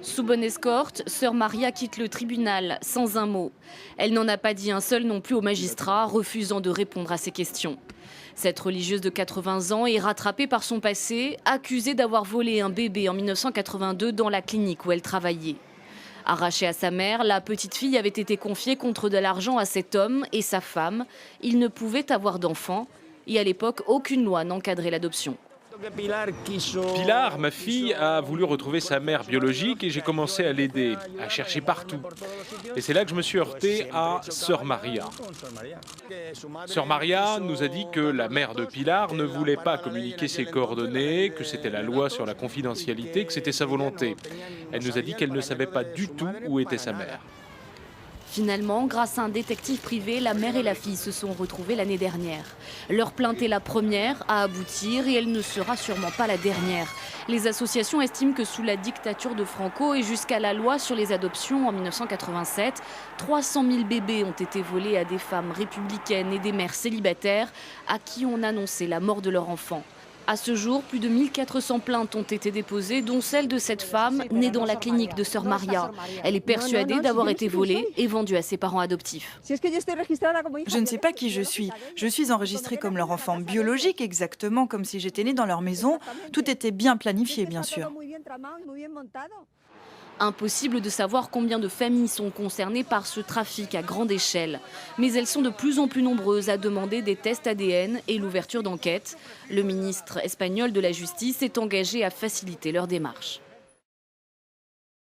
Sous bonne escorte, sœur Maria quitte le tribunal sans un mot. Elle n'en a pas dit un seul non plus au magistrat, refusant de répondre à ses questions. Cette religieuse de 80 ans est rattrapée par son passé, accusée d'avoir volé un bébé en 1982 dans la clinique où elle travaillait. Arrachée à sa mère, la petite fille avait été confiée contre de l'argent à cet homme et sa femme. Ils ne pouvaient avoir d'enfants et à l'époque, aucune loi n'encadrait l'adoption. Pilar, ma fille, a voulu retrouver sa mère biologique et j'ai commencé à l'aider, à chercher partout. Et c'est là que je me suis heurté à Sœur Maria. Sœur Maria nous a dit que la mère de Pilar ne voulait pas communiquer ses coordonnées, que c'était la loi sur la confidentialité, que c'était sa volonté. Elle nous a dit qu'elle ne savait pas du tout où était sa mère. Finalement, grâce à un détective privé, la mère et la fille se sont retrouvées l'année dernière. Leur plainte est la première à aboutir et elle ne sera sûrement pas la dernière. Les associations estiment que sous la dictature de Franco et jusqu'à la loi sur les adoptions en 1987, 300 000 bébés ont été volés à des femmes républicaines et des mères célibataires à qui on annonçait la mort de leur enfant. À ce jour, plus de 1400 plaintes ont été déposées, dont celle de cette femme née dans la clinique de Sœur Maria. Elle est persuadée d'avoir été volée et vendue à ses parents adoptifs. Je ne sais pas qui je suis. Je suis enregistrée comme leur enfant biologique, exactement comme si j'étais née dans leur maison. Tout était bien planifié, bien sûr. Impossible de savoir combien de familles sont concernées par ce trafic à grande échelle. Mais elles sont de plus en plus nombreuses à demander des tests ADN et l'ouverture d'enquêtes. Le ministre espagnol de la Justice est engagé à faciliter leur démarche.